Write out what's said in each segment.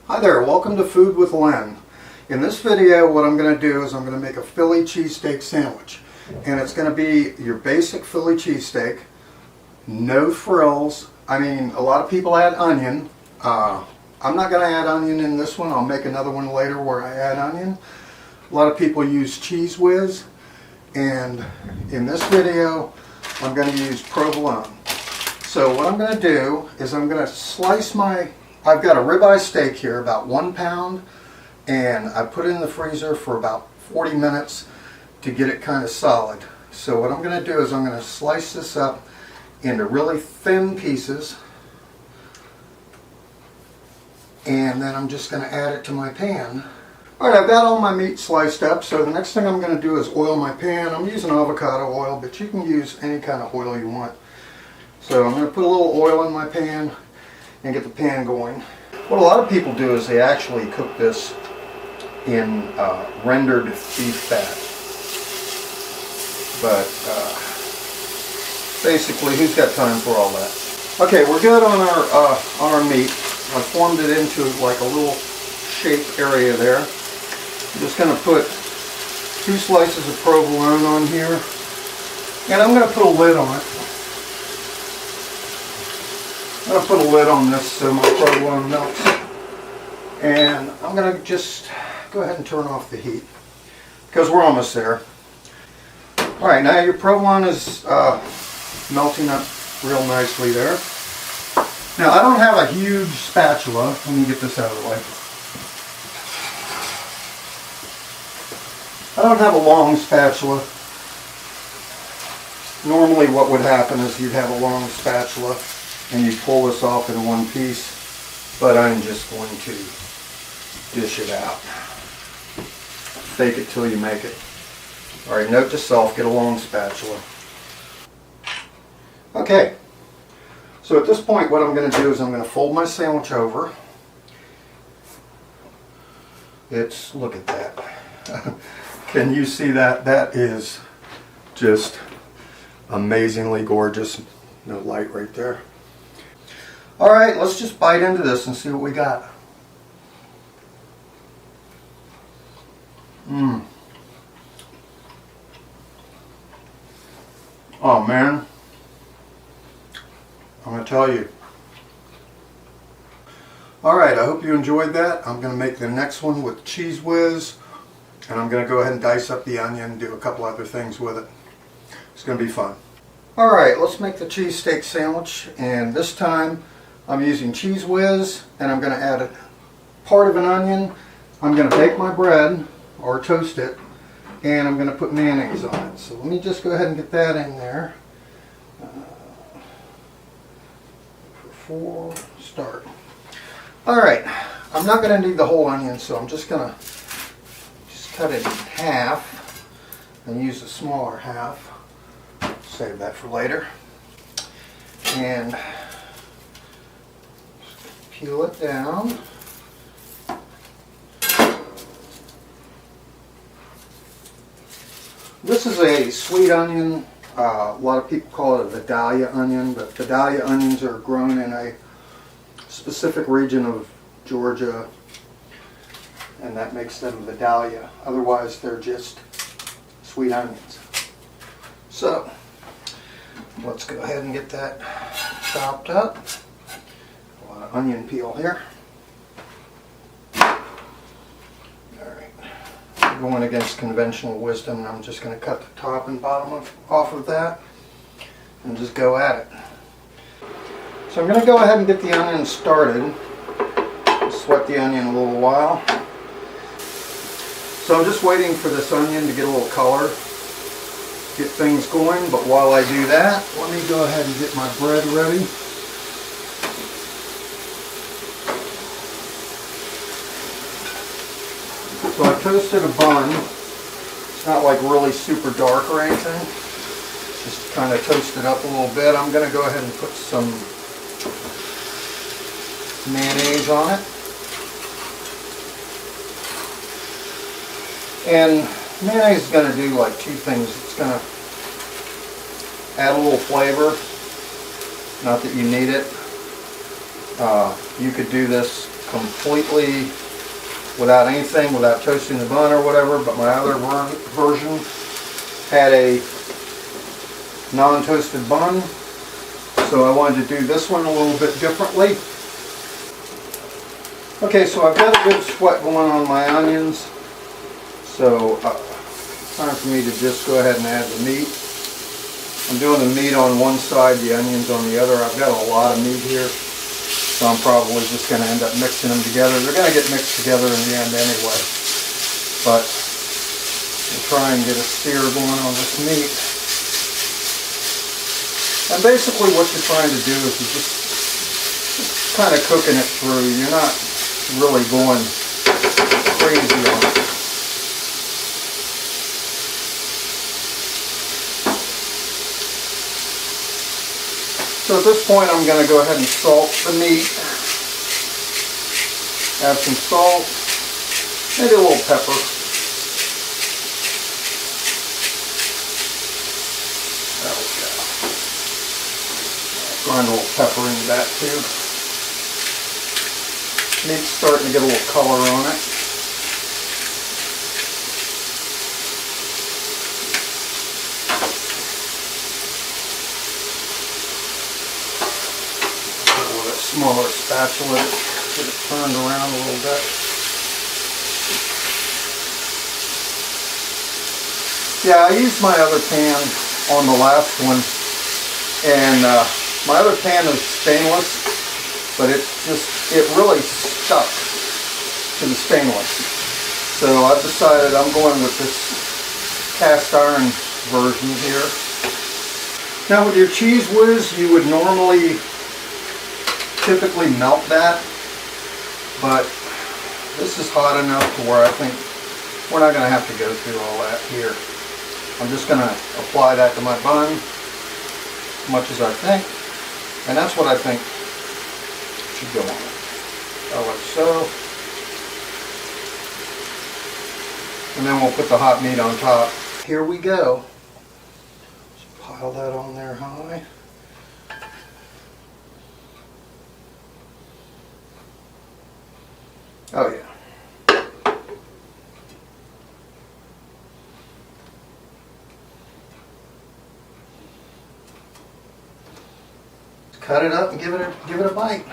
Hi there, welcome to Food with Len. In this video what I'm going to do is I'm going to make a Philly cheesesteak sandwich. And it's going to be your basic Philly cheesesteak, no frills. I mean, a lot of people add onion. I'm not going to add onion in this one. I'll make another one later where I add onion. A lot of people use Cheez Whiz. And in this video I'm going to use Provolone. So what I'm going to do is I'm going to slice I've got a ribeye steak here, about 1 pound, and I put it in the freezer for about 40 minutes to get it kind of solid. So what I'm going to do is I'm going to slice this up into really thin pieces, and then I'm just going to add it to my pan. Alright, I've got all my meat sliced up, so the next thing I'm going to do is oil my pan. I'm using avocado oil, but you can use any kind of oil you want. So I'm going to put a little oil in my pan and get the pan going. What a lot of people do is they actually cook this in rendered beef fat. But basically, who's got time for all that? Okay, we're good on our meat. I formed it into like a little shape area there. I'm just going to put 2 slices of provolone on here, and I'm going to put a lid on it. I'm going to put a lid on this so my provolone melts. And I'm going to just go ahead and turn off the heat because we're almost there. Alright, now your provolone is melting up real nicely there. Now I don't have a huge spatula. Let me get this out of the way. I don't have a long spatula. Normally what would happen is you'd have a long spatula and you pull this off in one piece, but I'm just going to dish it out. Fake it till you make it. Alright, note to self, get a long spatula. Okay, so at this point what I'm going to do is I'm going to fold my sandwich over. Look at that. Can you see that? That is just amazingly gorgeous. No light right there. Alright, let's just bite into this and see what we got. Oh man, I'm going to tell you. Alright, I hope you enjoyed that. I'm going to make the next one with Cheez Whiz, and I'm going to go ahead and dice up the onion and do a couple other things with it. It's going to be fun. Alright, let's make the cheesesteak sandwich, and this time I'm using Cheez Whiz, and I'm going to add part of an onion. I'm going to bake my bread, or toast it, and I'm going to put mayonnaise on it. So let me just go ahead and get that in there. For start. Alright, I'm not going to need the whole onion, so I'm just going to cut it in half and use the smaller half. Save that for later. And peel it down. This is a sweet onion. A lot of people call it a Vidalia onion, but Vidalia onions are grown in a specific region of Georgia, and that makes them Vidalia. Otherwise, they're just sweet onions. So, let's go ahead and get that chopped up. A lot of onion peel here. Going against conventional wisdom, and I'm just going to cut the top and bottom off of that and just go at it. So I'm going to go ahead and get the onion started. Sweat the onion a little while. So I'm just waiting for this onion to get a little color, get things going, but while I do that, let me go ahead and get my bread ready. So I toasted a bun. It's not like really super dark or anything. Just kind of toast it up a little bit. I'm going to go ahead and put some mayonnaise on it. And mayonnaise is going to do like 2 things. It's going to add a little flavor. Not that you need it. You could do this completely without anything, without toasting the bun or whatever, but my other version had a non-toasted bun, so I wanted to do this one a little bit differently. Okay, so I've got a good sweat going on my onions, so it's time for me to just go ahead and add the meat. I'm doing the meat on one side, the onions on the other. I've got a lot of meat here, so I'm probably just going to end up mixing them together. They're going to get mixed together in the end anyway, but I'll try and get a sear going on this meat. And basically what you're trying to do is you're just kind of cooking it through. You're not really going crazy on it. So at this point I'm going to go ahead and salt the meat. Add some salt, maybe a little pepper. There we go. Grind a little pepper into that too. Meat's starting to get a little color on it. With a smaller spatula, get it turned around a little bit. Yeah, I used my other pan on the last one, and my other pan is stainless, but it really stuck to the stainless. So I've decided I'm going with this cast iron version here. Now with your Cheez Whiz, you would normally typically melt that, but this is hot enough to where I think we're not going to have to go through all that here. I'm just going to apply that to my bun as much as I think, and that's what I think should go on it. Like so. And then we'll put the hot meat on top. Here we go. Just pile that on there high. Oh yeah. Cut it up and give it a bite.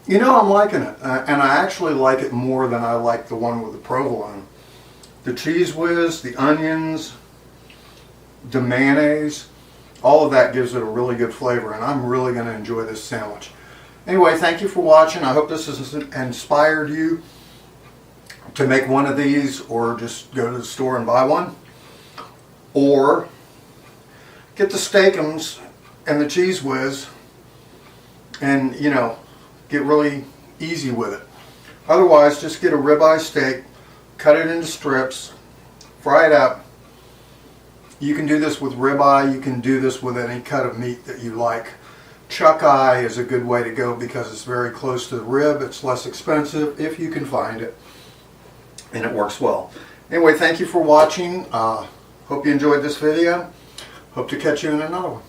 You know, I'm liking it, and I actually like it more than I like the one with the provolone. The Cheez Whiz, the onions, the mayonnaise, all of that gives it a really good flavor, and I'm really going to enjoy this sandwich. Anyway, thank you for watching. I hope this has inspired you to make one of these, or just go to the store and buy one. Or get the steakums and the Cheez Whiz and, you know, get really easy with it. Otherwise, just get a ribeye steak, cut it into strips, fry it up. You can do this with ribeye, you can do this with any cut of meat that you like. Chuck eye is a good way to go because it's very close to the rib, it's less expensive if you can find it, and it works well. Anyway, thank you for watching. Hope you enjoyed this video. Hope to catch you in another one.